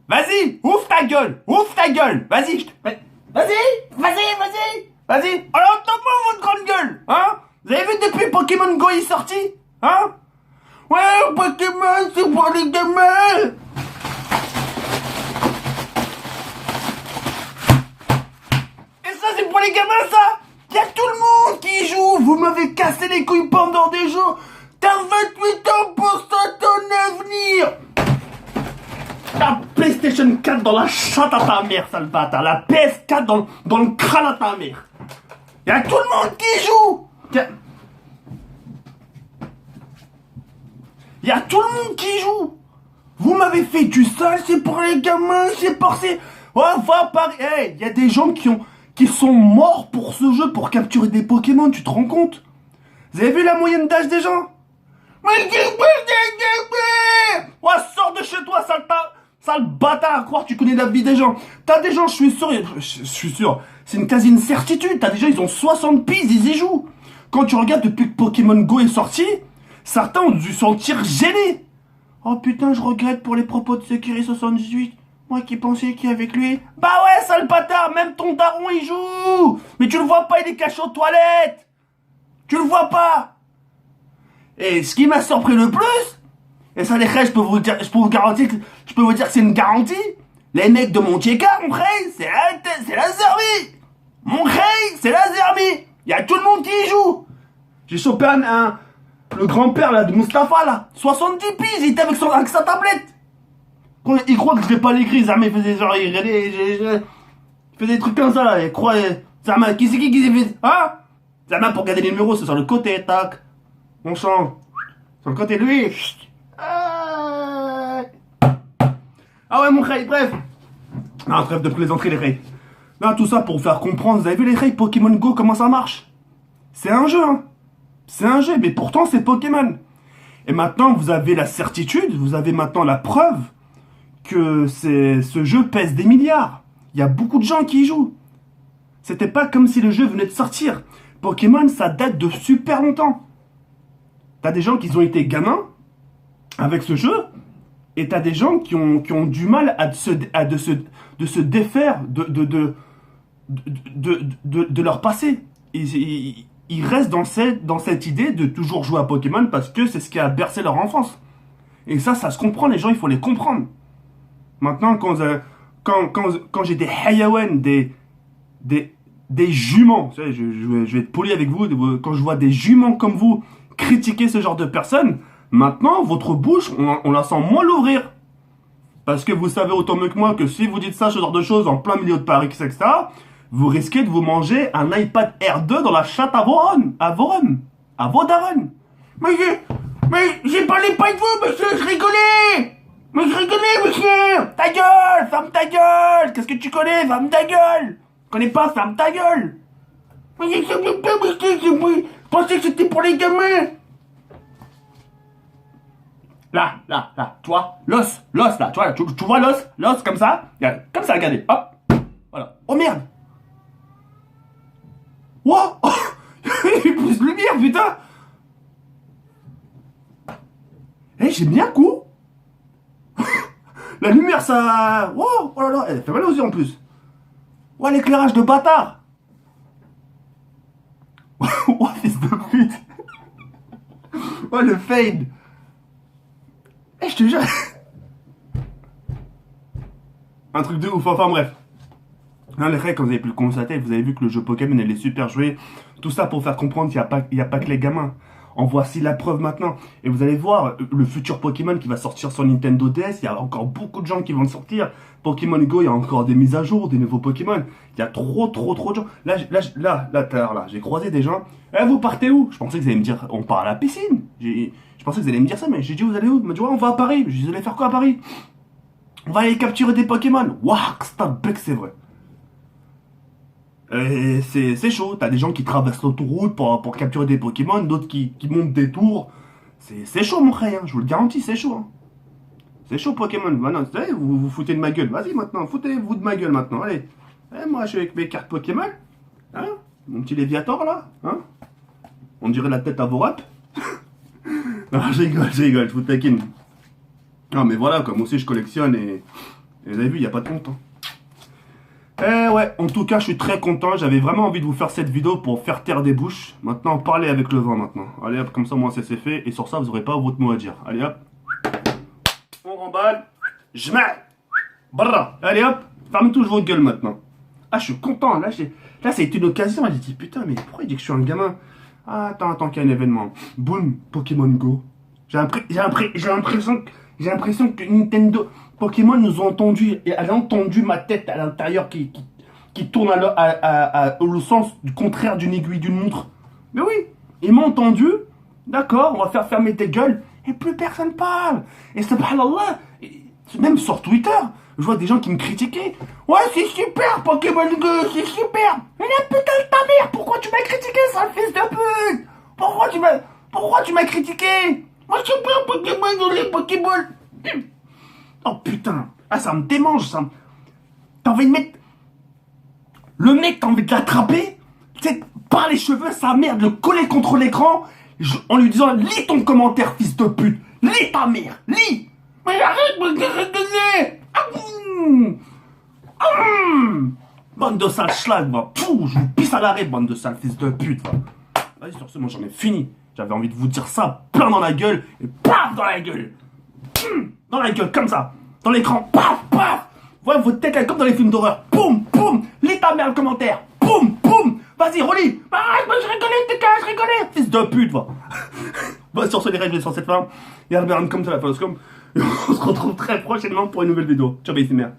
Vas-y, ouvre ta gueule, vas-y, vas-y. Alors, tape-moi votre grande gueule, hein? Vous avez vu depuis Pokémon Go est sorti, hein? Ouais, Pokémon, c'est pour les gamins. Et ça, c'est pour les gamins, ça? Y'a tout le monde qui y joue. Vous m'avez cassé les couilles pendant des jours. T'as 28 ans pour ça, ton avenir. La PlayStation 4 dans la chatte à ta mère, sale bâtard. La PS4 dans le crâne à ta mère. Y'a tout le monde qui joue. Y'a tout le monde qui joue. Vous m'avez fait du sale, c'est pour les gamins, c'est pour ces... Ouais, va par... Hey, y'a des gens qui sont morts pour ce jeu, pour capturer des Pokémon, tu te rends compte? Vous avez vu la moyenne d'âge des gens? Mais ouais, sors de chez toi, sale bâtard, à croire que tu connais la vie des gens. T'as des gens, je suis sûr, c'est une certitude. T'as des gens, ils ont 60 piges, ils y jouent. Quand tu regardes depuis que Pokémon Go est sorti, certains ont dû se sentir gênés. Oh putain, je regrette pour les propos de Sekiri78. Moi qui pensais qu'il est avec lui. Bah ouais, sale bâtard, même ton daron il joue. Mais tu le vois pas, il est caché aux toilettes. Tu le vois pas. Et ce qui m'a surpris le plus, et ça les frères, je peux vous dire que c'est une garantie. Les mecs de mon TK, mon frère, c'est la Zermi. Mon frère, c'est la Zermi. Il y a tout le monde qui y joue. J'ai chopé le grand-père là de Mustapha là, 70 piges, il était avec sa tablette. Il croit que je vais pas l'écrire, Zama il faisait genre, il faisait des trucs comme ça là, il croit, Zama, qui c'est qui s'est fait, hein? Zama pour garder les numéros, c'est sur le côté, tac. On change. Sur le côté, lui. Ah ouais, mon frère, bref. Non, trêve de plaisanterie, les frères. Non, tout ça pour vous faire comprendre, vous avez vu les frères, Pokémon Go, comment ça marche? C'est un jeu, hein. C'est un jeu, mais pourtant c'est Pokémon. Et maintenant, vous avez la certitude, vous avez maintenant la preuve que ce jeu pèse des milliards. Il y a beaucoup de gens qui y jouent. C'était pas comme si le jeu venait de sortir. Pokémon, ça date de super longtemps. T'as des gens qui ont été gamins avec ce jeu, et t'as des gens qui ont du mal de se défaire de leur passé. Ils restent dans cette idée de toujours jouer à Pokémon parce que c'est ce qui a bercé leur enfance. Et ça se comprend, les gens, il faut les comprendre. Maintenant, quand j'ai des hayawan, des juments, vous savez, je vais être poli avec vous, quand je vois des juments comme vous critiquer ce genre de personnes, maintenant, votre bouche, on la sent moins l'ouvrir. Parce que vous savez autant mieux que moi que si vous dites ça, ce genre de choses, en plein milieu de Paris, etc., vous risquez de vous manger un iPad R2 dans la chatte à vos darons. Mais j'ai parlé pas de vous, monsieur, je rigolais. Mais je rigolais, monsieur. Ta gueule, ferme ta gueule. Qu'est-ce que tu connais, ferme ta gueule. Tu connais pas, ferme ta gueule. Mais je pensais que c'était pour les gamins. Là, tu vois, l'os, là, tu vois l'os comme ça, regardez, hop, voilà. Oh merde. Wow. Il y a plus de lumière, putain. Eh, j'ai mis un coup. La lumière, ça... Wow, oh là là, elle fait mal aux yeux en plus. Oh, l'éclairage de bâtard. Oh, fils de pute. Oh, le fade. Eh, je te jure. Un truc de ouf, enfin bref. Non, les frères, comme vous avez pu le constater, vous avez vu que le jeu Pokémon, elle est super joué. Tout ça pour faire comprendre qu'il n'y a pas que les gamins. En voici la preuve maintenant. Et vous allez voir, le futur Pokémon qui va sortir sur Nintendo DS, il y a encore beaucoup de gens qui vont le sortir. Pokémon Go, il y a encore des mises à jour, des nouveaux Pokémon. Il y a trop de gens. Là, j'ai croisé des gens. Eh, vous partez où? Je pensais que vous allez me dire, on part à la piscine. Je pensais que vous allez me dire ça, mais j'ai dit, vous allez où? Ils m'ont dit, ouais, on va à Paris. Je dis, vous allez faire quoi à Paris? On va aller capturer des Pokémon. Waouh, c'est vrai. C'est chaud, t'as des gens qui traversent l'autoroute pour capturer des Pokémon, d'autres qui montent des tours. C'est chaud, mon frère, hein, je vous le garantis, c'est chaud. Hein. C'est chaud, Pokémon. Maintenant, vous vous foutez de ma gueule. Vas-y, maintenant, foutez-vous de ma gueule, maintenant. Allez. Moi, je suis avec mes cartes Pokémon. Hein, mon petit Léviator, là. Hein, on dirait la tête à vos rap. Non, je rigole, je vous taquine. Non, mais voilà, comme aussi, je collectionne et Et vous avez vu, il n'y a pas de compte. Hein. Eh ouais, en tout cas, je suis très content. J'avais vraiment envie de vous faire cette vidéo pour faire taire des bouches. Maintenant, parlez avec le vent maintenant. Allez hop, comme ça, moi, c'est fait. Et sur ça, vous n'aurez pas votre mot à dire. Allez hop. On remballe. Je mets. Brrra. Allez hop. Fermez tous vos gueules maintenant. Ah, je suis content. Là, c'est une occasion. J'ai dit, putain, mais pourquoi il dit que je suis un gamin? Ah, attends qu'il y a un événement. Boum, Pokémon Go. J'ai l'impression que Nintendo, Pokémon nous ont entendu. Et elle a entendu ma tête à l'intérieur qui tourne au sens du contraire d'une aiguille d'une montre. Mais oui, ils m'ont entendu. D'accord, on va faire fermer tes gueules. Et plus personne parle. Et subhanallah, même sur Twitter, je vois des gens qui me critiquaient. Ouais, c'est super Pokémon Go, c'est super. Mais la putain de ta mère, pourquoi tu m'as critiqué, sale fils de pute? Pourquoi tu m'as critiqué? Moi, je suis pas Pokémon ou les Pokéballs. Oh putain, ah ça me démange, ça. T'as envie de mettre... Le mec, t'as envie de l'attraper, tu sais, par les cheveux, sa mère, le coller contre l'écran, en lui disant, lis ton commentaire, fils de pute. Lis ta mère, lis. Mais arrête de me Bande de sales schlag, va. Pouh, je vous pisse à l'arrêt, bande de sales fils de pute, va. Vas-y, sur ce, moi j'en ai fini. J'avais envie de vous dire ça, plein dans la gueule, et paf dans la gueule. Dans la gueule, comme ça. Dans l'écran, paf, paf. Ouais, votre tête, elle, comme dans les films d'horreur. Poum, poum. Lis ta mère le commentaire. Poum, poum. Vas-y, relis. Arrête, moi je rigolais, t'es je rigolais. Fils de pute, va. Bon, sur ce, les règles, sur cette fin. Et Albert, comme ça, la face comme. Et on se retrouve très prochainement pour une nouvelle vidéo. Ciao, bye, c'est merde.